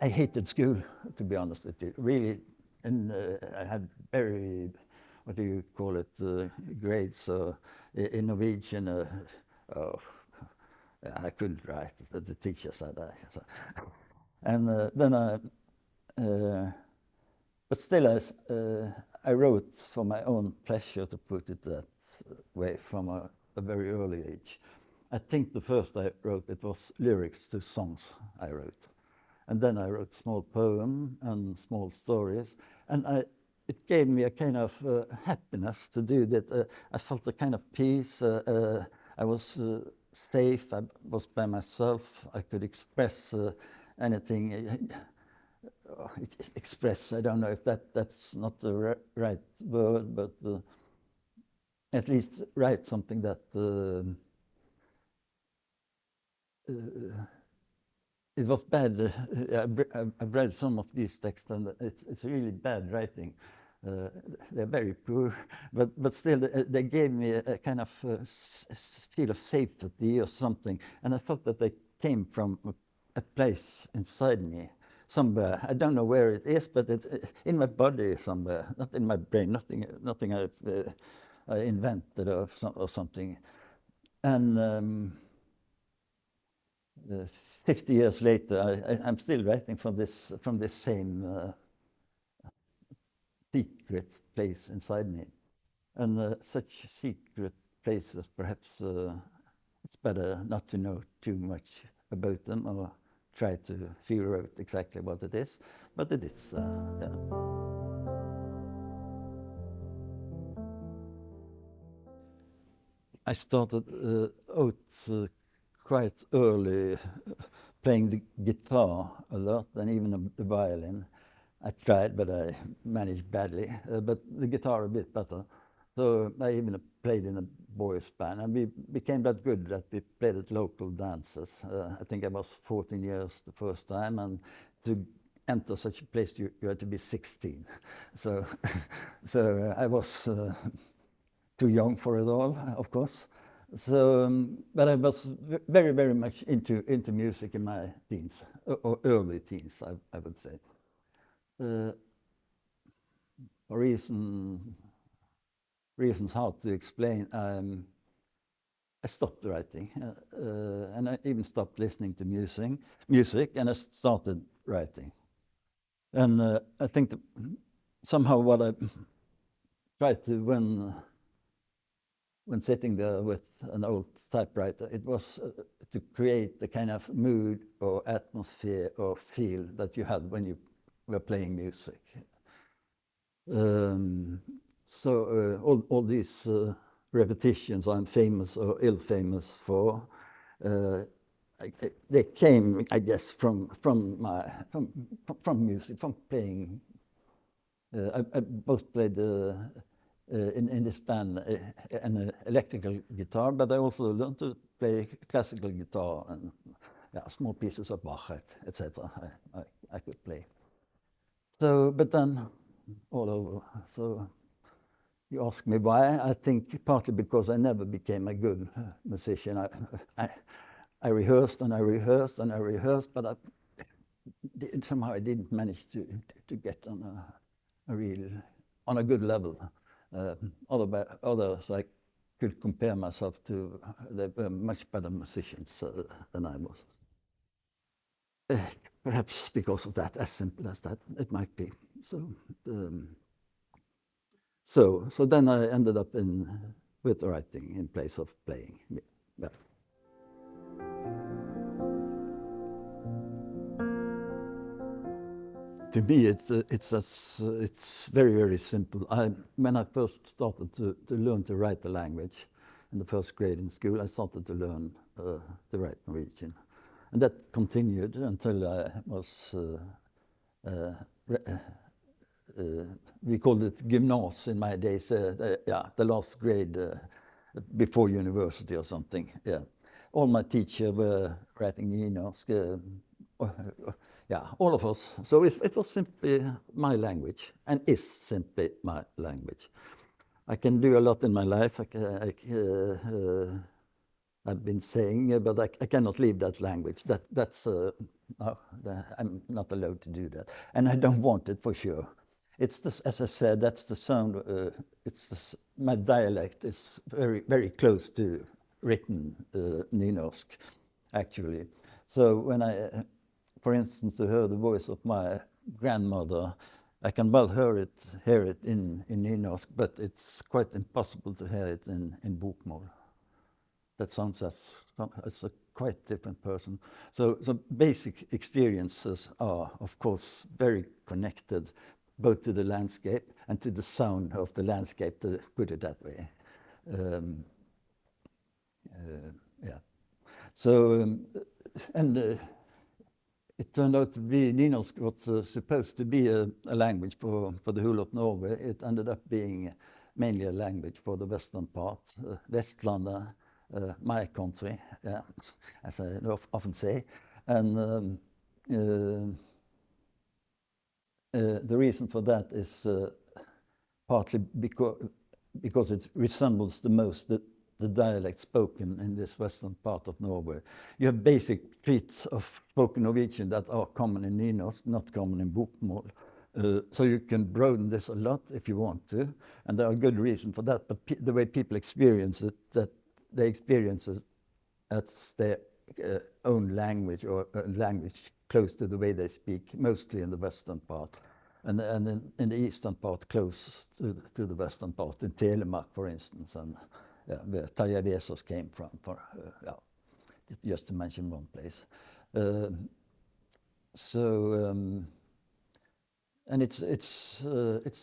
I hated school, to be honest with you. Really, and I had very, what do you call it, grades in Norwegian. Oh, I couldn't write. The teacher said that. So. And then but still, I wrote for my own pleasure, to put it that way, from a very early age. I think the first I wrote, it was lyrics to songs I wrote. And then I wrote small poems and small stories. And it gave me a kind of happiness to do that. I felt a kind of peace. I was safe. I was by myself. I could express anything. Express, I don't know if that's not the right word, but at least write something that it was bad. I've read some of these texts, and it's really bad writing. They're very poor, but still they gave me a kind of feel of safety or something, and I felt that they came from a place inside me, somewhere. I don't know where it is, but it's in my body somewhere, not in my brain. Nothing I invented or something. And 50 years later, I'm still writing from this same secret place inside me. And such secret places, perhaps it's better not to know too much about them or try to figure out exactly what it is. But it is, yeah. I started out quite early playing the guitar a lot, and even the violin. I tried, but I managed badly. But the guitar a bit better. So I even played in a boys' band, and we became that good that we played at local dances. I think I was 14 years the first time, and to enter such a place, you had to be 16. So, so I was too young for it all, of course. So, but I was very, very much into music in my teens, or early teens, I would say. Reasons hard to explain. I stopped writing, and I even stopped listening to music, and I started writing. And I think that somehow what I tried to, when sitting there with an old typewriter, it was to create the kind of mood or atmosphere or feel that you had when you were playing music. So all these repetitions I'm famous or ill-famous for, they came, I guess, from music, from playing. I both played in this band an electrical guitar, but I also learned to play classical guitar and small pieces of Bach, etc. I could play. So, but then all over. So you ask me why? I think partly because I never became a good musician. I rehearsed and I rehearsed and I rehearsed, but somehow I didn't manage to get on a good level. Others I could compare myself to, they were much better musicians than I was. Perhaps because of that, as simple as that, it might be. So then I ended up with writing in place of playing. Yeah. To me, it's very, very simple. When I first started to learn to write the language in the first grade in school, I started to learn to write Norwegian. And that continued until I was, we called it gymnas in my days, the last grade before university or something. Yeah. All my teachers were writing nynorsk, all of us. So it was simply my language, and is simply my language. I can do a lot in my life. I've been saying, but I cannot leave that language. That's no, I'm not allowed to do that, and I don't want it for sure. It's this, as I said, that's the sound. It's this, my dialect is very close to written Nynorsk, actually. So when I, for instance, to hear the voice of my grandmother, I can well hear it in Nynorsk, but it's quite impossible to hear it in Bokmål. That sounds as a quite different person. So basic experiences are, of course, very connected both to the landscape and to the sound of the landscape, to put it that way. Yeah. So, it turned out to be, Nynorsk was supposed to be a language for the whole of Norway. It ended up being mainly a language for the western part, Vestlandet, my country, as I often say. And the reason for that is partly because it resembles the most the dialect spoken in this western part of Norway. You have basic traits of spoken Norwegian that are common in Nynorsk, not common in Bokmål. So you can broaden this a lot if you want to, and there are good reasons for that. But the way people experience it, that they experience it as their own language, or a language close to the way they speak, mostly in the western part. And in the eastern part, close to the western part, in Telemark, for instance, and where Tarjei Vesaas came from, just to mention one place. And it's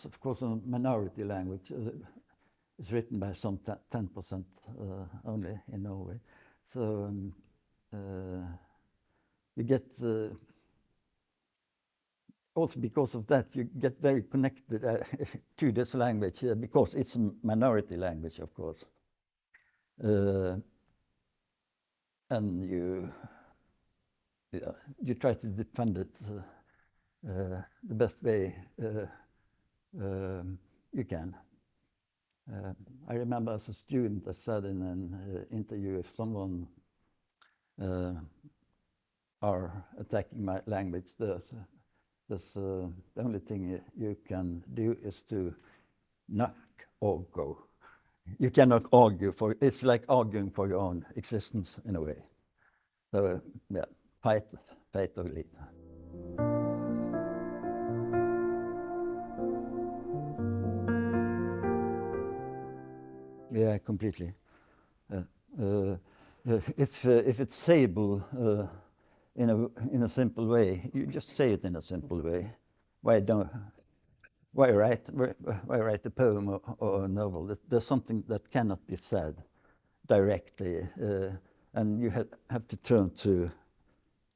of course a minority language. It's written by some 10% only in Norway. So you get also because of that, you get very connected to this language because it's a minority language, of course. And you try to defend it the best way you can. I remember as a student, I said in an interview, if someone are attacking my language, the only thing you can do is to knock or go. You cannot argue for it's like arguing for your own existence in a way. So yeah, fight or leave. Yeah, completely. If it's sayable in a simple way, you just say it in a simple way. Why write a poem or a novel? There's something that cannot be said directly, and you have to turn to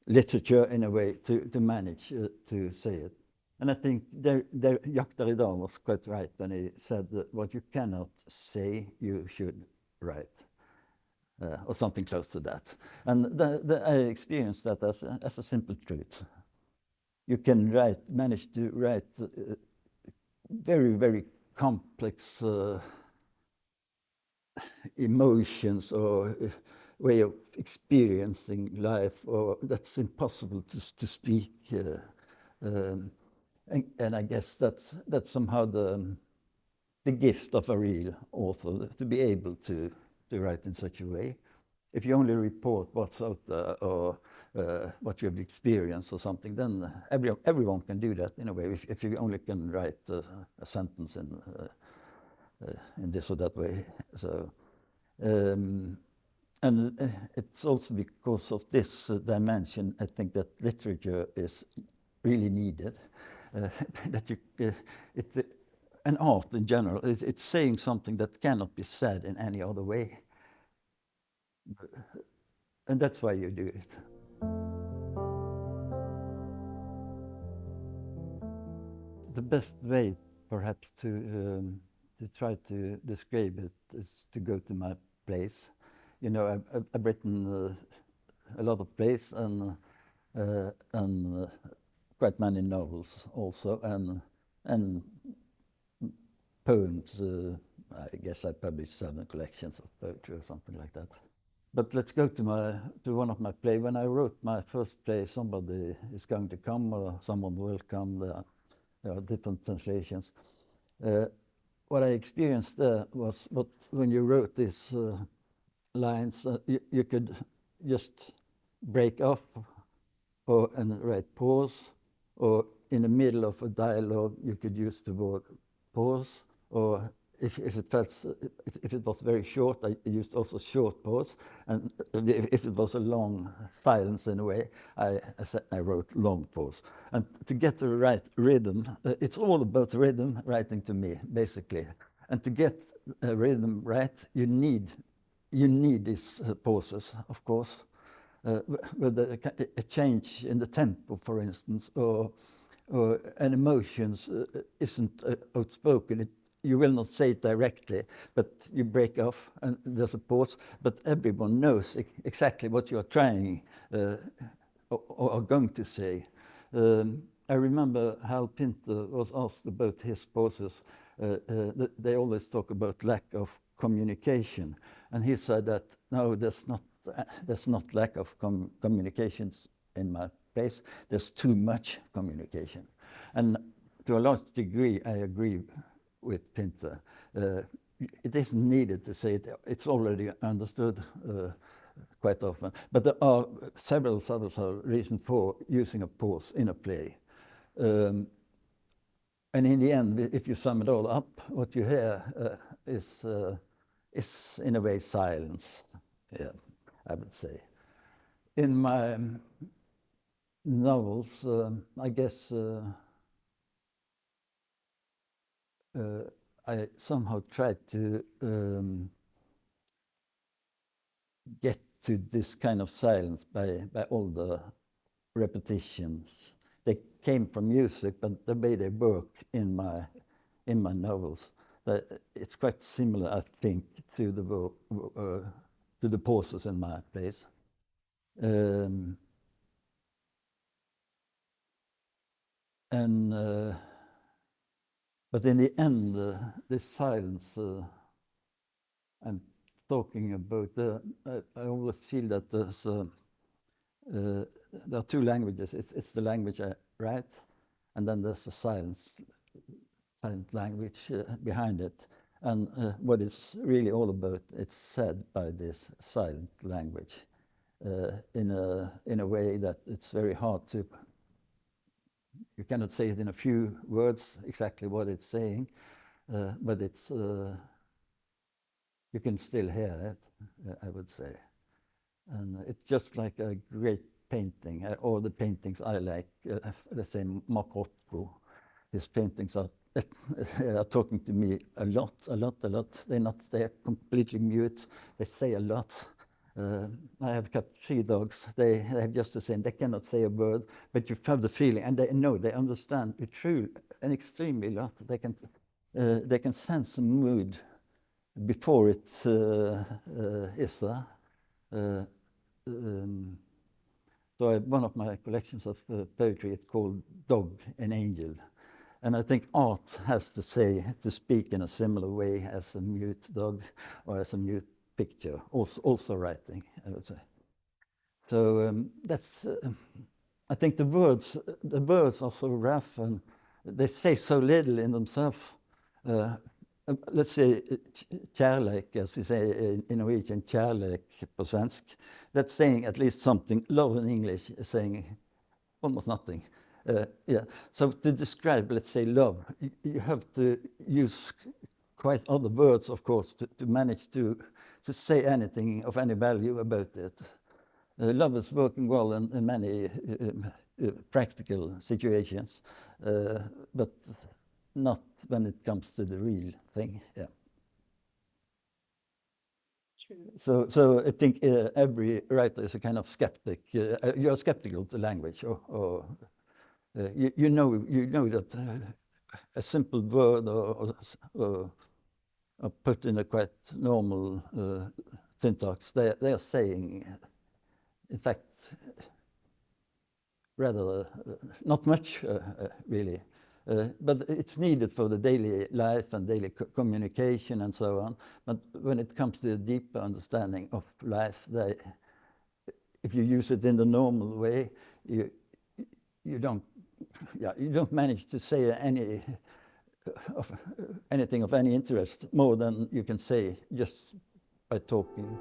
literature in a way to manage to say it. And I think Jacques Derrida was quite right when he said that what you cannot say, you should write, or something close to that. And I experienced that as a simple truth. You can manage to write very complex emotions or way of experiencing life, or that's impossible to speak. And I guess that's somehow the gift of a real author, to be able to write in such a way. If you only report what's out there, or what you have experienced or something, then everyone can do that in a way. If you only can write a sentence in this or that way. So, and it's also because of this dimension, I think, that literature is really needed. That and art in general, it's saying something that cannot be said in any other way. And that's why you do it. The best way, perhaps, to try to describe it is to go to my place. You know, I've written a lot of plays and quite many novels also, and poems. I guess I published 7 collections of poetry or something like that. But let's go to one of my plays. When I wrote my first play, Somebody Is Going to Come, or Someone Will Come, there are different translations. What I experienced there was when you wrote these lines, you could just break off and write pause, or in the middle of a dialogue you could use the word pause, or if it was very short, I used also short pause, and if it was a long silence in a way, I wrote long pause. And to get the right rhythm, it's all about rhythm writing to me, basically. And to get a rhythm right, you need these pauses, of course. With a change in the tempo, for instance, or an emotions isn't outspoken. You will not say it directly, but you break off and there's a pause, but everyone knows exactly what you are trying or are going to say. I remember Hal Pinter was asked about his pauses. They always talk about lack of communication, and he said that no, there's not lack of communications in my place. There's too much communication, and to a large degree, I agree with Pinter. It isn't needed to say it; it's already understood quite often. But there are several reasons for using a pause in a play. And in the end, if you sum it all up, what you hear is in a way silence. Yeah, I would say. In my novels, I guess I somehow tried to get to this kind of silence by all the repetitions. They came from music, but the way they work in my novels, it's quite similar, I think, to the pauses in my plays. But in the end, this silence I'm talking about, I always feel that there are two languages. It's the language I write, and then there's a silent language behind it. And what it's really all about, it's said by this silent language in a way that it's very hard to. You cannot say it in a few words exactly what it's saying, but it's you can still hear it, I would say. And it's just like a great painting. All the paintings I like, let's say Mark Rothko, his paintings are talking to me a lot. They're completely mute. They say a lot. I have kept 3 dogs. They have just the same. They cannot say a word, but you have the feeling, and they know, they understand it truly and extremely lot. They can sense a mood before it is there. So one of my collections of poetry, it's called Dog and Angel. And I think art has to speak in a similar way as a mute dog or as a mute picture, also writing, I would say. So that's, I think the words are so rough and they say so little in themselves. Let's say kärlek, as we say in Norwegian, kärlek på svensk. That's saying at least something. Love in English is saying almost nothing. Yeah. So to describe, let's say, love, you have to use quite other words, of course, to manage to say anything of any value about it. Love is working well in many practical situations, but not when it comes to the real thing. Yeah. True. So I think every writer is a kind of skeptic. You're skeptical of the language, or you know that a simple word or put in a quite normal syntax, they are saying, in fact, rather not much really. But it's needed for the daily life and daily communication and so on. But when it comes to a deeper understanding of life, if you use it in the normal way, you don't manage to say anything of any interest more than you can say just by talking.